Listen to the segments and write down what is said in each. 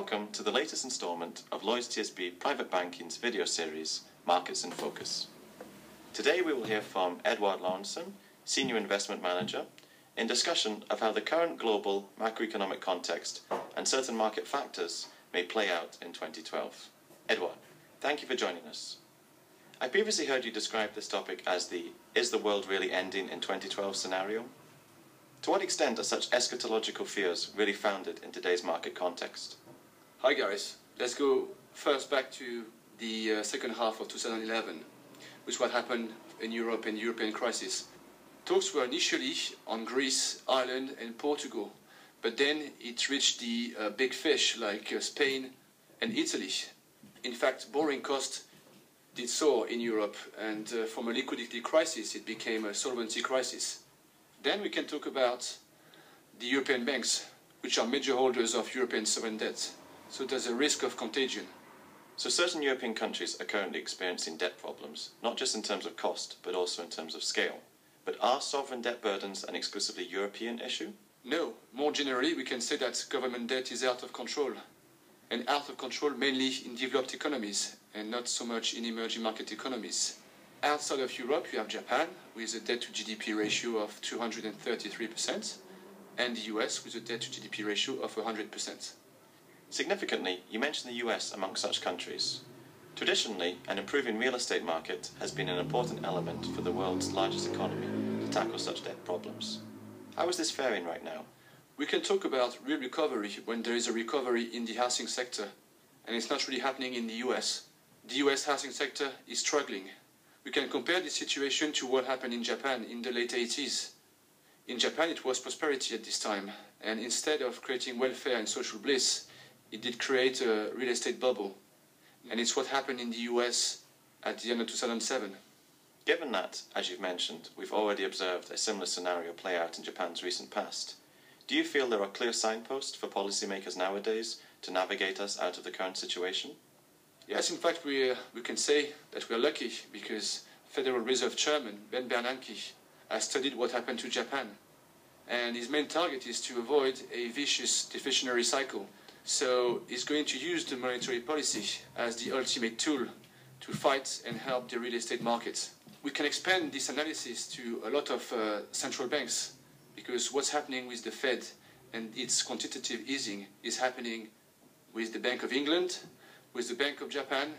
welcome to the latest instalment of LTSB Private Banking's video series, Markets in Focus. Today we will hear from Edward Lawrenson, Senior Investment Manager, in discussion of how the current global macroeconomic context and certain market factors may play out in 2012. Edward, thank you for joining us. I previously heard you describe this topic as the "Is the world really ending in 2012" scenario? To what extent are such eschatological fears really founded in today's market context? Hi guys, let's go first back to the second half of 2011, which what happened in Europe and European crisis. Talks were initially on Greece, Ireland and Portugal, but then it reached the big fish like Spain and Italy. In fact, borrowing costs did soar in Europe, and from a liquidity crisis it became a solvency crisis. Then we can talk about the European banks, which are major holders of European sovereign debt. So there's a risk of contagion. So certain European countries are currently experiencing debt problems, not just in terms of cost, but also in terms of scale. But are sovereign debt burdens an exclusively European issue? No. More generally, we can say that government debt is out of control. And out of control mainly in developed economies, and not so much in emerging market economies. Outside of Europe, you have Japan, with a debt-to-GDP ratio of 233%, and the US with a debt-to-GDP ratio of 100%. Significantly, you mentioned the US among such countries. Traditionally, an improving real estate market has been an important element for the world's largest economy to tackle such debt problems. How is this faring right now? We can talk about real recovery when there is a recovery in the housing sector, and it's not really happening in the US. The US housing sector is struggling. We can compare this situation to what happened in Japan in the late 80s. In Japan it was prosperity at this time, and instead of creating welfare and social bliss, it did create a real estate bubble. And it's what happened in the US at the end of 2007. Given that, as you've mentioned, we've already observed a similar scenario play out in Japan's recent past, do you feel there are clear signposts for policymakers nowadays to navigate us out of the current situation? Yes, in fact, we can say that we are lucky because Federal Reserve Chairman Ben Bernanke has studied what happened to Japan. And his main target is to avoid a vicious deflationary cycle. So he's going to use the monetary policy as the ultimate tool to fight and help the real estate market. We can expand this analysis to a lot of central banks, because what's happening with the Fed and its quantitative easing is happening with the Bank of England, with the Bank of Japan,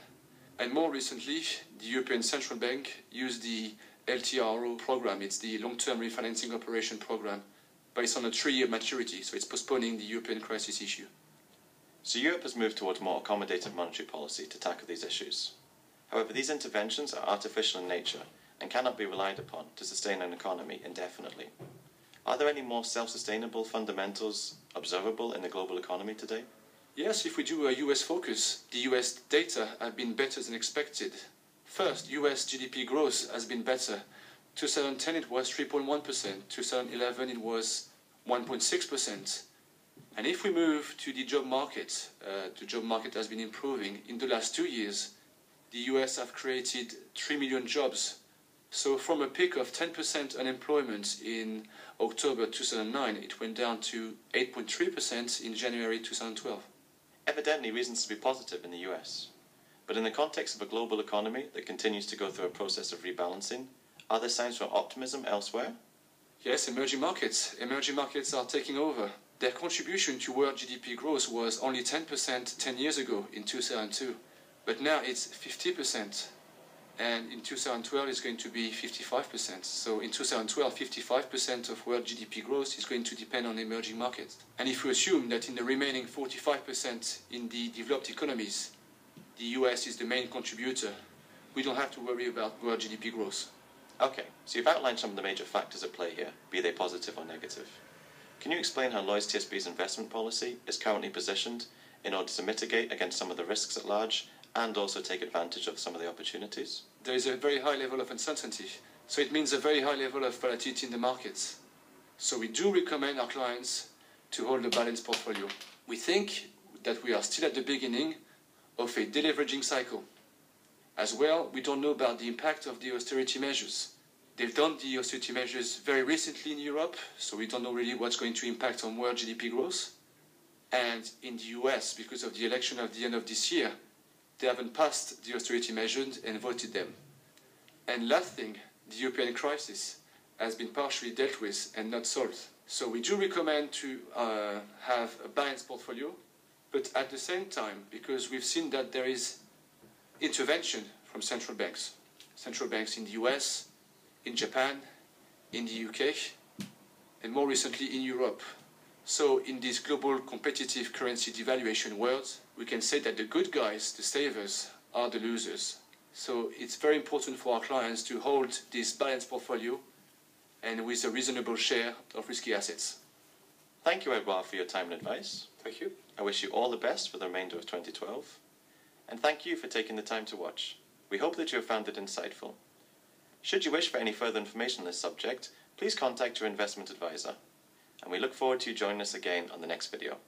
and more recently, the European Central Bank used the LTRO program. It's the long-term refinancing operation program, based on a 3-year maturity, so it's postponing the European crisis issue. So Europe has moved towards more accommodative monetary policy to tackle these issues. However, these interventions are artificial in nature and cannot be relied upon to sustain an economy indefinitely. Are there any more self-sustainable fundamentals observable in the global economy today? Yes, if we do a US focus, the US data have been better than expected. First, US GDP growth has been better. 2010 it was 3.1%, 2011 it was 1.6%. And if we move to the job market has been improving. In the last 2 years, the US have created 3 million jobs. So from a peak of 10% unemployment in October 2009, it went down to 8.3% in January 2012. Evidently reasons to be positive in the US. But in the context of a global economy that continues to go through a process of rebalancing, are there signs for optimism elsewhere? Yes, emerging markets. Emerging markets are taking over. Their contribution to world GDP growth was only 10% 10 years ago in 2002. But now it's 50%. And in 2012 it's going to be 55%. So in 2012, 55% of world GDP growth is going to depend on emerging markets. And if we assume that in the remaining 45% in the developed economies, the US is the main contributor, we don't have to worry about world GDP growth. Okay, so you've outlined some of the major factors at play here, be they positive or negative. Can you explain how Lloyds TSB's investment policy is currently positioned in order to mitigate against some of the risks at large and also take advantage of some of the opportunities? There is a very high level of uncertainty, so it means a very high level of volatility in the markets. So we do recommend our clients to hold a balanced portfolio. We think that we are still at the beginning of a deleveraging cycle. As well, we don't know about the impact of the austerity measures. They've done the austerity measures very recently in Europe, so we don't know really what's going to impact on world GDP growth. And in the US, because of the election at the end of this year, they haven't passed the austerity measures and voted them. And last thing, the European crisis has been partially dealt with and not solved. So we do recommend to have a balanced portfolio, but at the same time, because we've seen that there is intervention from central banks in the US, in Japan, in the UK, and more recently in Europe. So in this global competitive currency devaluation world, we can say that the good guys, the savers, are the losers. So it's very important for our clients to hold this balanced portfolio and with a reasonable share of risky assets. Thank you, Edouard, for your time and advice. Thank you. I wish you all the best for the remainder of 2012. And thank you for taking the time to watch. We hope that you have found it insightful. Should you wish for any further information on this subject, please contact your investment advisor. And we look forward to you joining us again on the next video.